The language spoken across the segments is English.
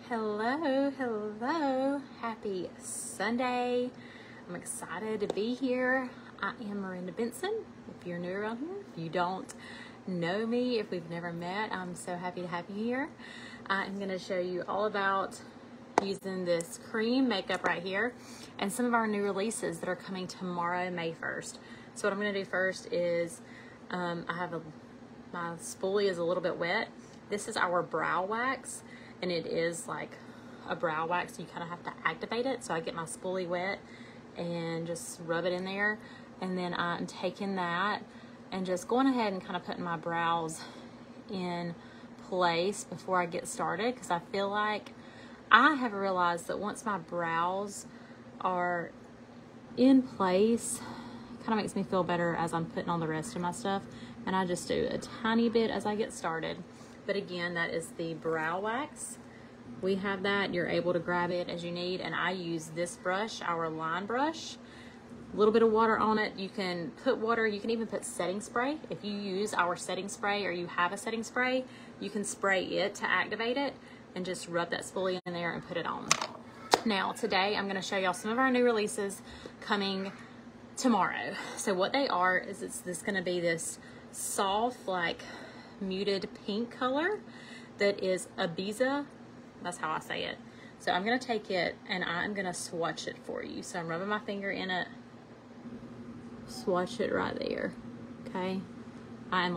Hello, happy Sunday. I'm excited to be here. I am Miranda Benson. If you're new around here, if you don't know me, if we've never met, I'm so happy to have you here. I'm going to show you all about using this cream makeup right here and some of our new releases that are coming tomorrow, May 1st. So what I'm going to do first is my spoolie is a little bit wet. This is our brow wax, and it is like a brow wax, so you kind of have to activate it. So I get my spoolie wet and just rub it in there, and then I'm taking that and just going ahead and kind of putting my brows in place before I get started, because I feel like I have realized that once my brows are in place, it kind of makes me feel better as I'm putting on the rest of my stuff. And I just do a tiny bit as I get started. But again, that is the brow wax. We have that. You're able to grab it as you need. And I use this brush, our line brush. A little bit of water on it. You can put water. You can even put setting spray. If you use our setting spray or you have a setting spray, you can spray it to activate it and just rub that spoolie in there and put it on. Now, today I'm going to show y'all some of our new releases coming tomorrow. So what they are is this going to be this soft, like muted pink color that is Ibiza. That's how I say it. So I'm going to take it and I'm going to swatch it for you. So I'm rubbing my finger in it, swatch it right there. Okay. I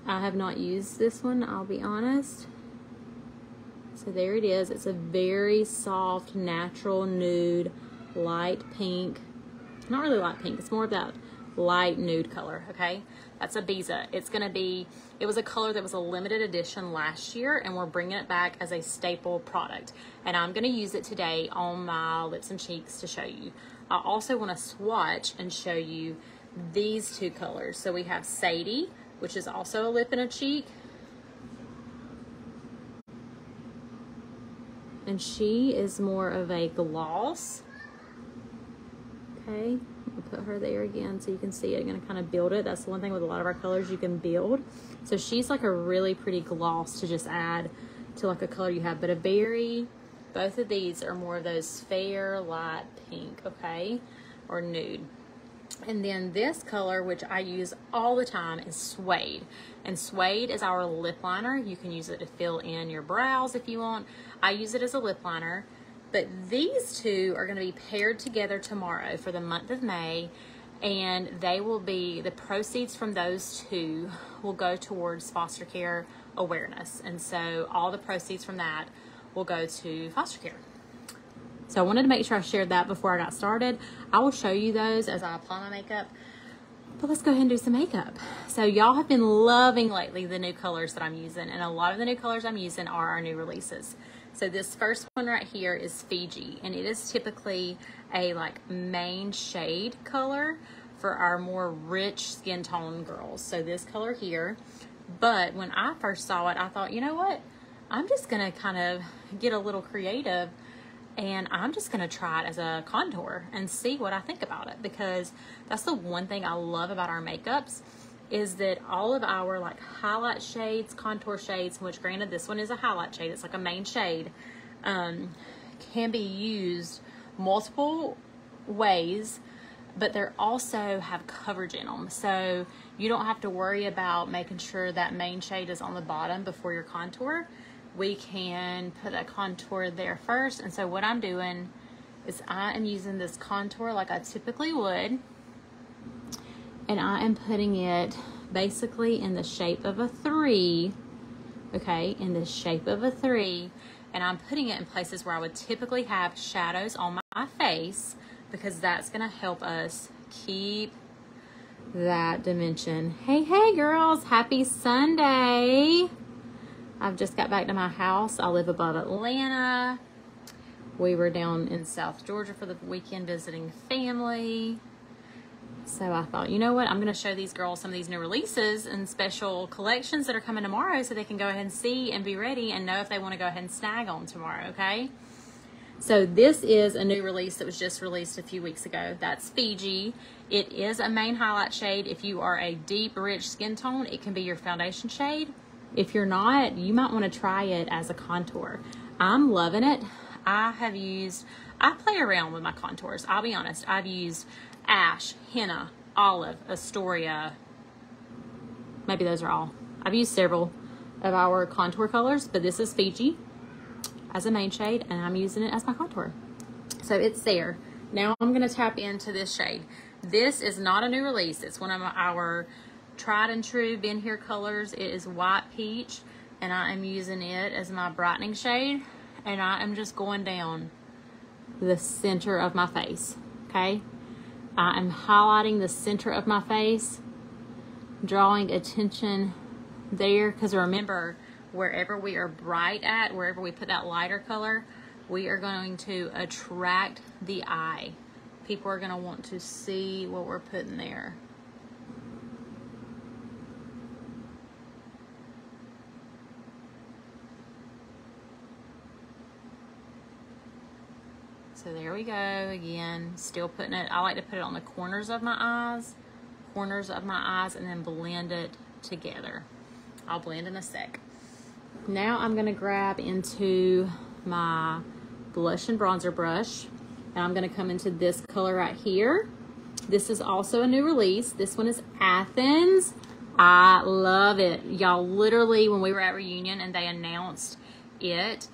have not used this one, I'll be honest. So there it is. It's a very soft, natural nude, light pink. Not really light pink. It's more of that light nude color, okay? That's Ibiza. It was a color that was a limited edition last year, and we're bringing it back as a staple product. And I'm gonna use it today on my lips and cheeks to show you. I also wanna swatch and show you these two colors. So we have Sadie, which is also a lip and a cheek. And she is more of a gloss. Okay, I'll put her there again so you can see it. I'm gonna kind of build it. That's the one thing with a lot of our colors you can build. So she's like a really pretty gloss to just add to like a color you have, but both of these are more of those fair light pink, okay, or nude. And then this color, which I use all the time, is Suede. And Suede is our lip liner. You can use it to fill in your brows if you want. I use it as a lip liner. But these two are going to be paired together tomorrow for the month of May. And they will be, the proceeds from those two will go towards foster care awareness. And so all the proceeds from that will go to foster care. So I wanted to make sure I shared that before I got started. I will show you those as I apply my makeup. But let's go ahead and do some makeup. So y'all have been loving lately the new colors that I'm using. And a lot of the new colors I'm using are our new releases. So this first one right here is Fiji. And it is typically a like main shade color for our more rich skin tone girls. So this color here. But when I first saw it, I thought, you know what? I'm just going to kind of get a little creative. And I'm just going to try it as a contour and see what I think about it, because that's the one thing I love about our makeups is that all of our like highlight shades, contour shades, which granted this one is a highlight shade, it's like a main shade, can be used multiple ways, but they also have coverage in them. So you don't have to worry about making sure that main shade is on the bottom before your contour. We can put a contour there first. And so what I'm doing is I am using this contour like I typically would. And I am putting it basically in the shape of a 3. Okay, in the shape of a 3. And I'm putting it in places where I would typically have shadows on my face, because that's going to help us keep that dimension. Hey girls, happy Sunday. I've just got back to my house. I live above Atlanta. We were down in South Georgia for the weekend visiting family. So I thought, you know what? I'm going to show these girls some of these new releases and special collections that are coming tomorrow so they can go ahead and see and be ready and know if they want to go ahead and snag on tomorrow, okay? So this is a new release that was just released a few weeks ago. That's Fiji. It is a main highlight shade. If you are a deep, rich skin tone, it can be your foundation shade. If you're not, you might want to try it as a contour. I'm loving it. I play around with my contours. I'll be honest. I've used Ash, Henna, Olive, Astoria. Maybe those are all. I've used several of our contour colors, but this is Fiji as a main shade, and I'm using it as my contour. So it's there. Now I'm going to tap into this shade. This is not a new release. It's one of our tried and true been here colors. It is White Peach, and I am using it as my brightening shade, and I am just going down the center of my face, okay? I am highlighting the center of my face, drawing attention there, because remember, wherever we are bright at, wherever we put that lighter color, we are going to attract the eye. People are going to want to see what we're putting there. So there we go again, still putting it. I like to put it on the corners of my eyes, and then blend it together. I'll blend in a sec. Now I'm gonna grab into my blush and bronzer brush, and I'm gonna come into this color right here. This is also a new release. This one is Athens. I love it. Y'all, literally, when we were at Reunion and they announced it,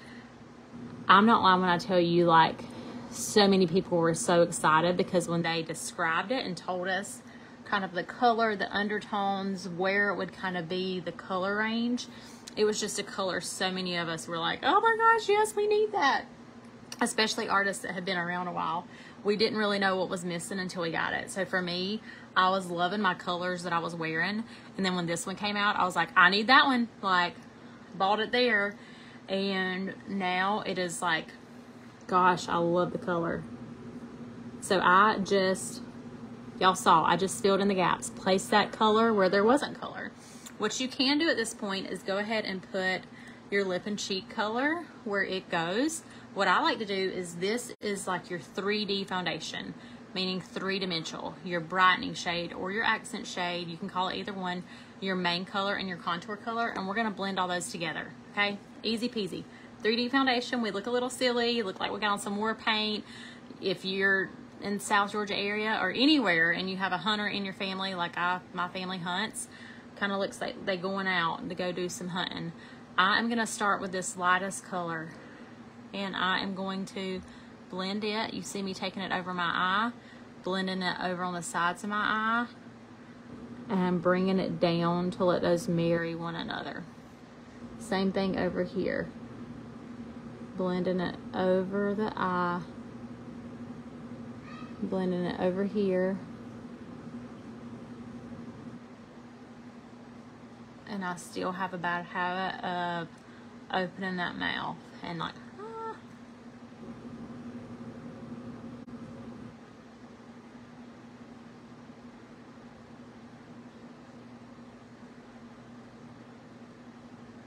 I'm not lying when I tell you, like, so many people were so excited, because when they described it and told us kind of the color, the undertones, where it would kind of be, the color range, it was just a color so many of us were like, oh my gosh, yes, we need that. Especially artists that have been around a while. We didn't really know what was missing until we got it. So for me, I was loving my colors that I was wearing. And then when this one came out, I was like, I need that one. Like, bought it there. And now it is like, gosh, I love the color. So I just, y'all saw, I just filled in the gaps. Place that color where there wasn't color. What you can do at this point is go ahead and put your lip and cheek color where it goes. What I like to do is, this is like your 3D foundation, meaning three-dimensional. Your brightening shade or your accent shade, you can call it either one, your main color and your contour color, and we're gonna blend all those together, okay? Easy peasy. 3D foundation, we look a little silly, look like we got on some war paint. If you're in South Georgia area or anywhere and you have a hunter in your family, like my family hunts, kind of looks like they going out to go do some hunting. I am gonna start with this lightest color, and I am going to blend it. You see me taking it over my eye, blending it over on the sides of my eye, and bringing it down to let those marry one another. Same thing over here. Blending it over the eye, blending it over here, and I still have a bad habit of opening that mouth and like, ah.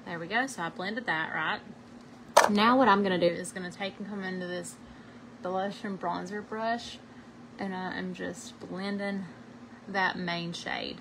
There we go. So I blended that, right? Now what I'm going to do is going to take and come into this blush and bronzer brush, and I am just blending that main shade.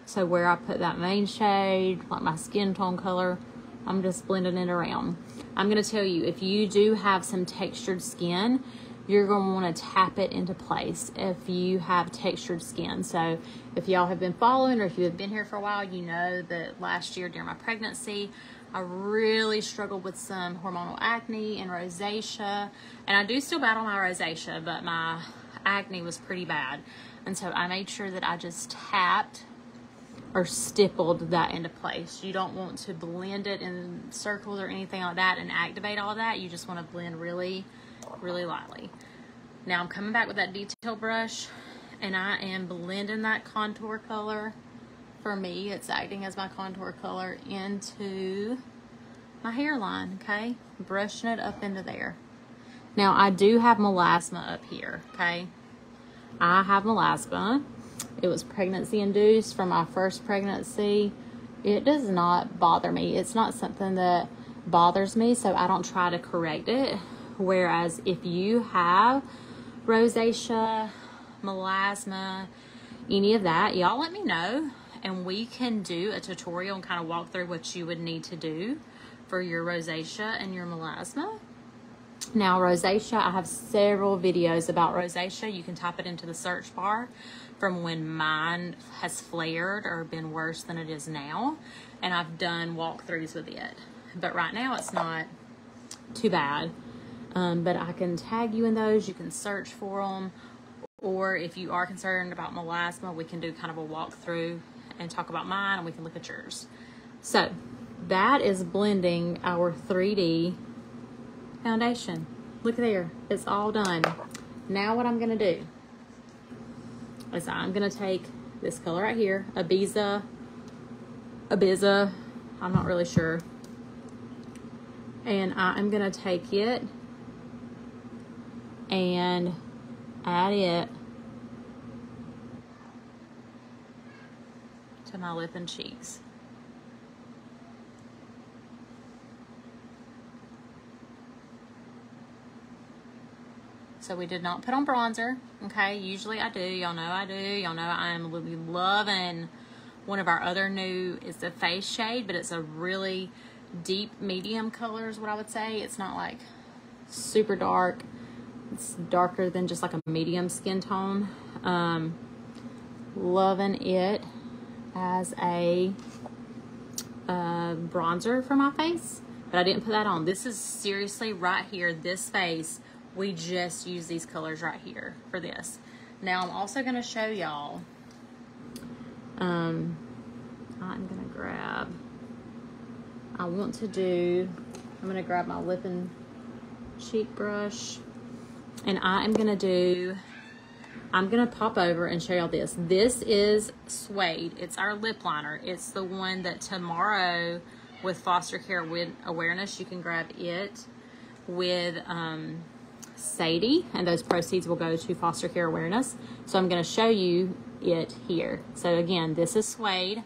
So where I put that main shade, like my skin tone color, I'm just blending it around. I'm going to tell you, if you do have some textured skin, you're going to want to tap it into place if you have textured skin. So if y'all have been following, or if you have been here for a while, you know that last year during my pregnancy, I really struggled with some hormonal acne and rosacea, and I do still battle my rosacea, but my acne was pretty bad. And so I made sure that I just tapped or stippled that into place. You don't want to blend it in circles or anything like that and activate all that. You just want to blend really, really lightly. Now I'm coming back with that detail brush, and I am blending that contour color. For me, it's acting as my contour color into my hairline, okay? Brushing it up into there. Now, I do have melasma up here, okay? I have melasma. It was pregnancy induced from my first pregnancy. It does not bother me. It's not something that bothers me, so I don't try to correct it. Whereas if you have rosacea, melasma, any of that, y'all let me know. and we can do a tutorial and kind of walk through what you would need to do for your rosacea and your melasma. Now, rosacea, I have several videos about rosacea. You can type it into the search bar from when mine has flared or been worse than it is now, and I've done walkthroughs with it. But right now, it's not too bad. But I can tag you in those. You can search for them. Or if you are concerned about melasma, we can do kind of a walkthrough and talk about mine, and we can look at yours. So that is blending our 3D foundation. Look there, it's all done. Now what I'm gonna do is I'm gonna take this color right here, Ibiza, I'm not really sure. And I'm gonna take it and add it to my lip and cheeks. So we did not put on bronzer, okay? Usually I do, y'all know I do. Y'all know I'm loving one of our other new, it's a face shade, but it's a really deep medium color is what I would say. It's not like super dark. It's darker than just like a medium skin tone. Loving it as a bronzer for my face, but I didn't put that on. This is seriously right here, this face. We just use these colors right here for this. Now I'm also going to show y'all, I'm going to grab, I'm going to grab my lip and cheek brush, and I'm going to pop over and show y'all this. This is Suede. It's our lip liner. It's the one that tomorrow with Foster Care Awareness, you can grab it with, Sadie, and those proceeds will go to Foster Care Awareness. So I'm going to show you it here. So again, this is Suede.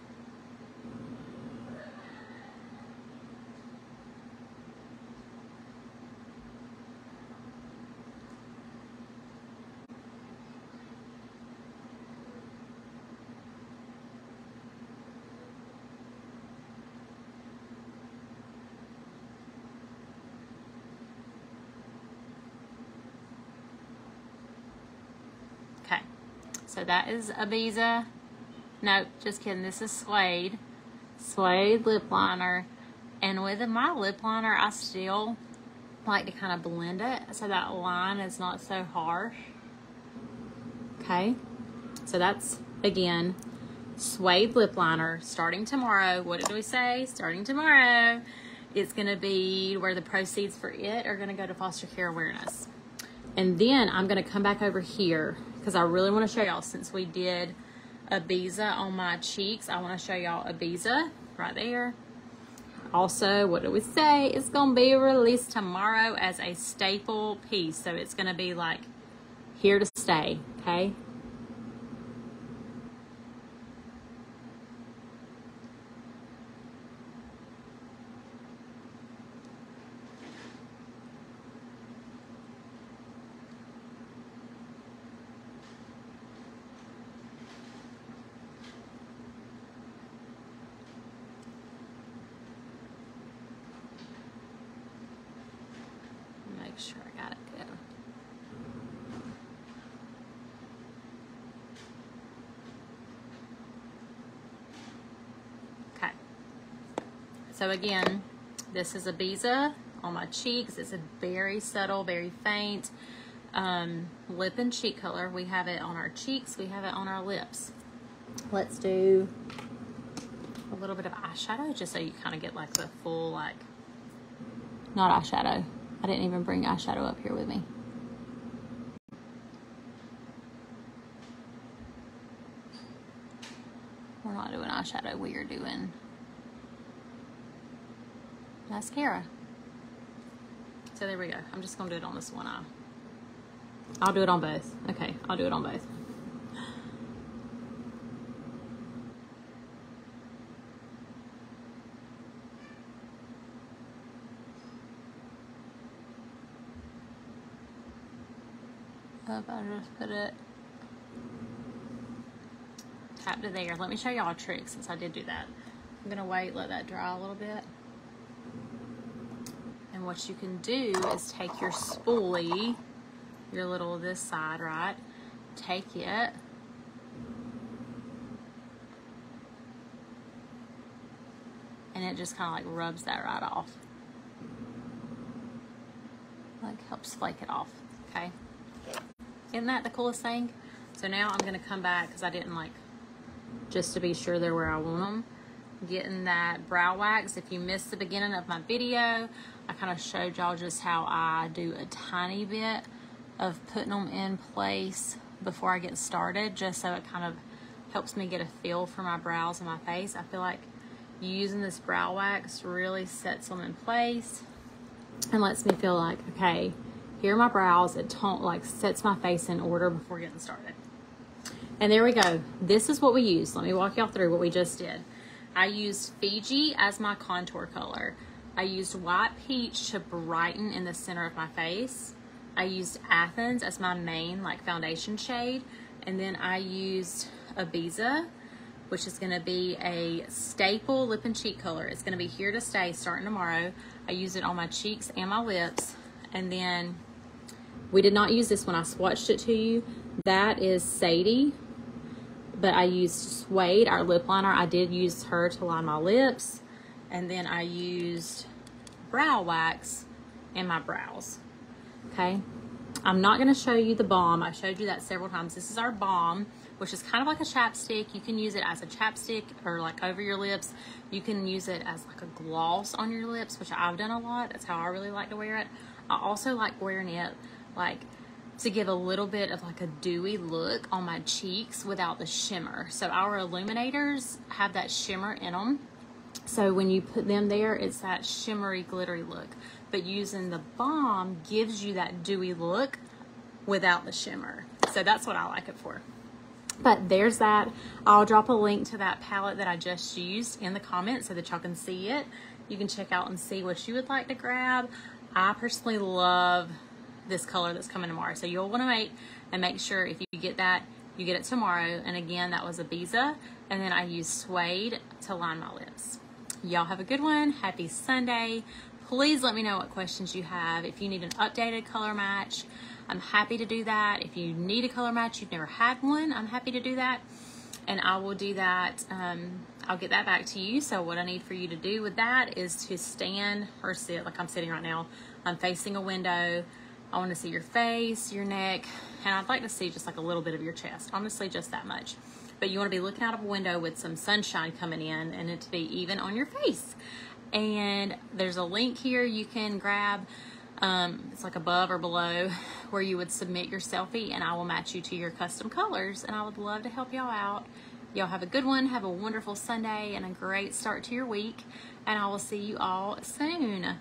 Okay, so that is Ibiza. No, just kidding. This is Suede. Suede lip liner. And with my lip liner, I still like to kind of blend it so that line is not so harsh. Okay, so that's, again, Suede lip liner starting tomorrow. What did we say? Starting tomorrow. It's going to be where the proceeds for it are going to go to Foster Care Awareness. And then I'm going to come back over here because I really want to show y'all, since we did Ibiza on my cheeks, I want to show y'all Ibiza right there. Also, what do we say? It's going to be released tomorrow as a staple piece. So it's going to be like here to stay, okay? Make sure I got it good. Okay. So again, this is Ibiza on my cheeks. It's a very subtle, very faint lip and cheek color. We have it on our cheeks. We have it on our lips. Let's do a little bit of eyeshadow just so you kind of get like the full, like, not eyeshadow. I didn't even bring eyeshadow up here with me. We're not doing eyeshadow. We are doing mascara. So there we go. I'm just going to do it on this one eye. I'll do it on both. Okay, I'll do it on both. I just put it. tapped it there. Let me show y'all a trick since I did do that. I'm gonna wait, let that dry a little bit. And what you can do is take your spoolie, your little this side, right? Take it. And it just kind of like rubs that right off. Like helps flake it off, okay? Isn't that the coolest thing? So now I'm gonna come back, because I didn't like, just to be sure they're where I want them. Getting that brow wax. If you missed the beginning of my video, I kind of showed y'all just how I do a tiny bit of putting them in place before I get started, just so it kind of helps me get a feel for my brows and my face. I feel like using this brow wax really sets them in place and lets me feel like, okay, here are my brows. It sets my face in order before getting started. And there we go. This is what we used. Let me walk y'all through what we just did. I used Fiji as my contour color. I used White Peach to brighten in the center of my face. I used Athens as my main like foundation shade. And then I used Ibiza, which is gonna be a staple lip and cheek color. It's gonna be here to stay starting tomorrow. I use it on my cheeks and my lips. And then we did not use this when I swatched it to you. That is Sadie. But I used Suede, our lip liner. I did use her to line my lips. And then I used brow wax in my brows. Okay. I'm not going to show you the balm. I showed you that several times. This is our balm, which is kind of like a chapstick. You can use it as a chapstick or like over your lips. You can use it as like a gloss on your lips, which I've done a lot. That's how I really like to wear it. I also like wearing it like to give a little bit of like a dewy look on my cheeks without the shimmer. So our illuminators have that shimmer in them. So when you put them there, it's that shimmery, glittery look. But using the balm gives you that dewy look without the shimmer. So that's what I like it for. But there's that. I'll drop a link to that palette that I just used in the comments so that y'all can see it. You can check out and see what you would like to grab. I personally love this color that's coming tomorrow. So you'll want to wait and make sure if you get that, you get it tomorrow. And again, that was Ibiza. And then I used Suede to line my lips. Y'all have a good one. Happy Sunday. Please let me know what questions you have. If you need an updated color match, I'm happy to do that. If you need a color match, you've never had one, I'm happy to do that. And I will do that. I'll get that back to you. So what I need for you to do with that is to stand or sit like I'm sitting right now. I'm facing a window. I want to see your face, your neck, and I'd like to see just like a little bit of your chest. Honestly, just that much. But you want to be looking out of a window with some sunshine coming in and it to be even on your face. And there's a link here you can grab. It's like above or below where you would submit your selfie and I will match you to your custom colors. And I would love to help y'all out. Y'all have a good one. Have a wonderful Sunday and a great start to your week. And I will see you all soon.